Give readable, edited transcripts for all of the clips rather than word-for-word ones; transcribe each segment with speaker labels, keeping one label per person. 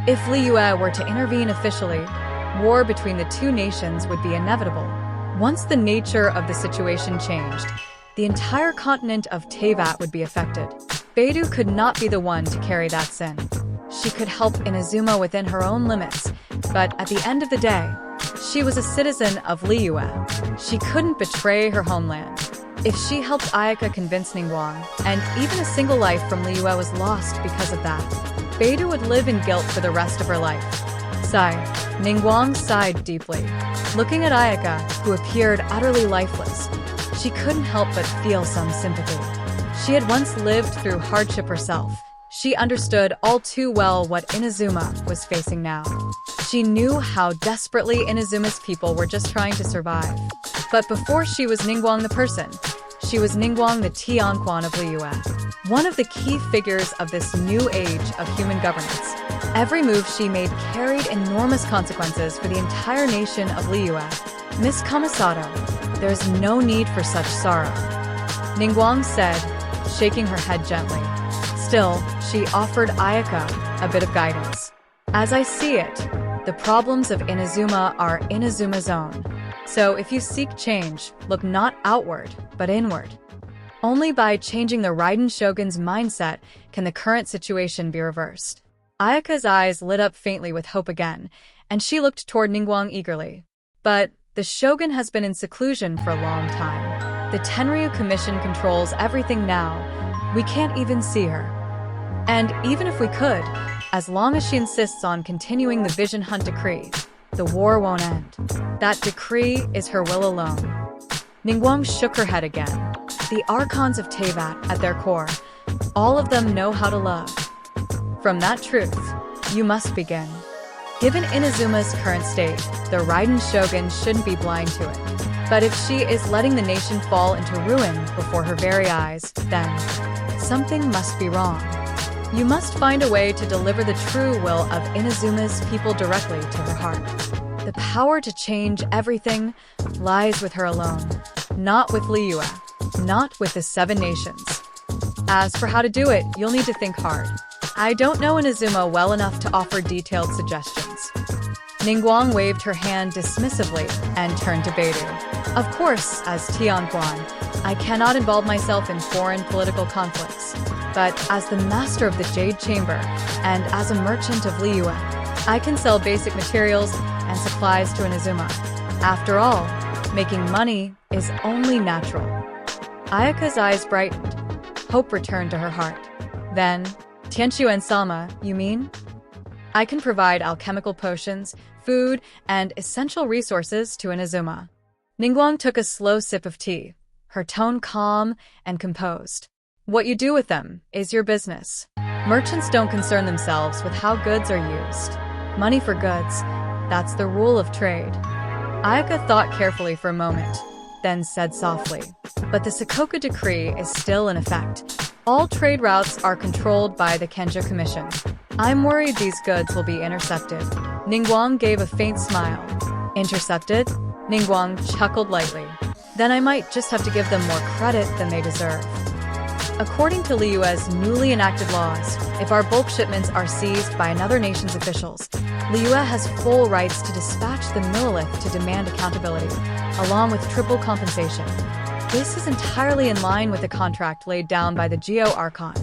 Speaker 1: If Liyue were to intervene officially, war between the two nations would be inevitable. Once the nature of the situation changed, the entire continent of Teyvat would be affected. Beidou could not be the one to carry that sin. She could help Inazuma within her own limits, but at the end of the day, she was a citizen of Liyue. She couldn't betray her homeland. If she helped Ayaka convince Ningguang, and even a single life from Liyue was lost because of that, Beidou would live in guilt for the rest of her life. Sigh. Ningguang sighed deeply. Looking at Ayaka, who appeared utterly lifeless, she couldn't help but feel some sympathy. She had once lived through hardship herself. She understood all too well what Inazuma was facing now. She knew how desperately Inazuma's people were just trying to survive. But before she was Ningguang the person, she was Ningguang the Tianquan of Liyue, one of the key figures of this new age of human governance. Every move she made carried enormous consequences for the entire nation of Liyue. Miss Kamisato, there's no need for such sorrow, Ningguang said, shaking her head gently. Still, she offered Ayaka a bit of guidance. As I see it, the problems of Inazuma are Inazuma's own. So if you seek change, look not outward, but inward. Only by changing the Ryen shogun's mindset can the current situation be reversed. Ayaka's eyes lit up faintly with hope again, and she looked toward Ningguang eagerly. But the shogun has been in seclusion for a long time. The Tenryu Commission controls everything now. We can't even see her. And even if we could, as long as she insists on continuing the Vision Hunt decree, the war won't end. That decree is her will alone. Ningguang shook her head again. The archons of Teyvat, at their core, all of them know how to love. From that truth, you must begin. Given Inazuma's current state, the Ryen shogun shouldn't be blind to it. But if she is letting the nation fall into ruin before her very eyes, then something must be wrong. You must find a way to deliver the true will of Inazuma's people directly to her heart. The power to change everything lies with her alone, not with Liyue, not with the 7 nations. As for how to do it, you'll need to think hard. I don't know Inazuma well enough to offer detailed suggestions. Ningguang waved her hand dismissively and turned to Beidou. Of course, as Tianquan, I cannot involve myself in foreign political conflicts. But as the master of the Jade Chamber, and as a merchant of Liyue, I can sell basic materials and supplies to Inazuma. After all, making money is only natural. Ayaka's eyes brightened. Hope returned to her heart. Then, Tianquan-sama, you mean? I can provide alchemical potions, food, and essential resources to Inazuma. Ningguang took a slow sip of tea, her tone calm and composed. What you do with them is your business. Merchants don't concern themselves with how goods are used. Money for goods, that's the rule of trade. Ayaka thought carefully for a moment, then said softly, but the Sokoka decree is still in effect. All trade routes are controlled by the Kenja Commission. I'm worried these goods will be intercepted. Ningguang gave a faint smile. Intercepted? Ningguang chuckled lightly. Then I might just have to give them more credit than they deserve. According to Liyue's newly enacted laws, if our bulk shipments are seized by another nation's officials, Liyue has full rights to dispatch the Millilith to demand accountability, along with triple compensation. This is entirely in line with the contract laid down by the Geo Archon.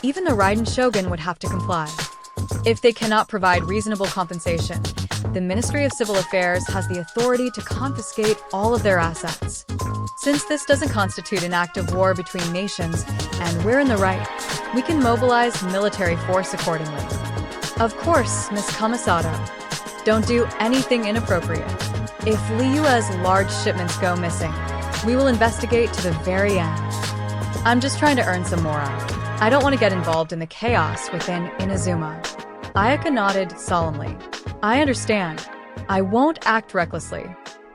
Speaker 1: Even the Ryen shogun would have to comply. If they cannot provide reasonable compensation, the Ministry of Civil Affairs has the authority to confiscate all of their assets. Since this doesn't constitute an act of war between nations, and we're in the right, we can mobilize military force accordingly. Of course, Miss Kamisato, don't do anything inappropriate. If Liyue's large shipments go missing, we will investigate to the very end. I'm just trying to earn some Mora. I don't want to get involved in the chaos within Inazuma. Ayaka nodded solemnly. I understand. I won't act recklessly.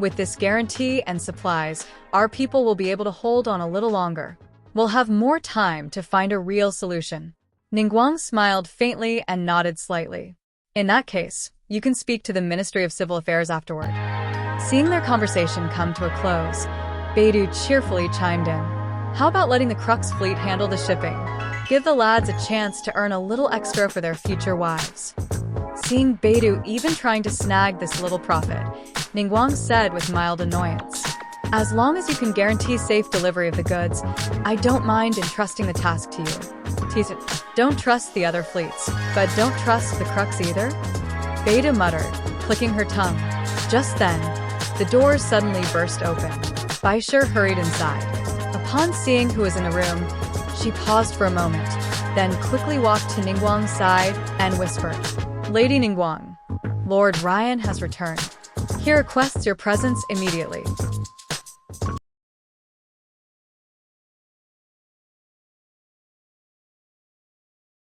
Speaker 1: With this guarantee and supplies, our people will be able to hold on a little longer. We'll have more time to find a real solution. Ningguang smiled faintly and nodded slightly. In that case, you can speak to the Ministry of Civil Affairs afterward. Seeing their conversation come to a close, Beidou cheerfully chimed in. How about letting the Crux fleet handle the shipping? Give the lads a chance to earn a little extra for their future wives. Seeing Beidou even trying to snag this little profit, Ningguang said with mild annoyance, "As long as you can guarantee safe delivery of the goods, I don't mind entrusting the task to you." Teaser, "Don't trust the other fleets, but don't trust the crux either?" Beidou muttered, clicking her tongue. Just then, the doors suddenly burst open. Baisher hurried inside. Upon seeing who was in the room, she paused for a moment, then quickly walked to Ningguang's side and whispered, "Lady Ningguang, Lord Ryen has returned. He requests your presence immediately."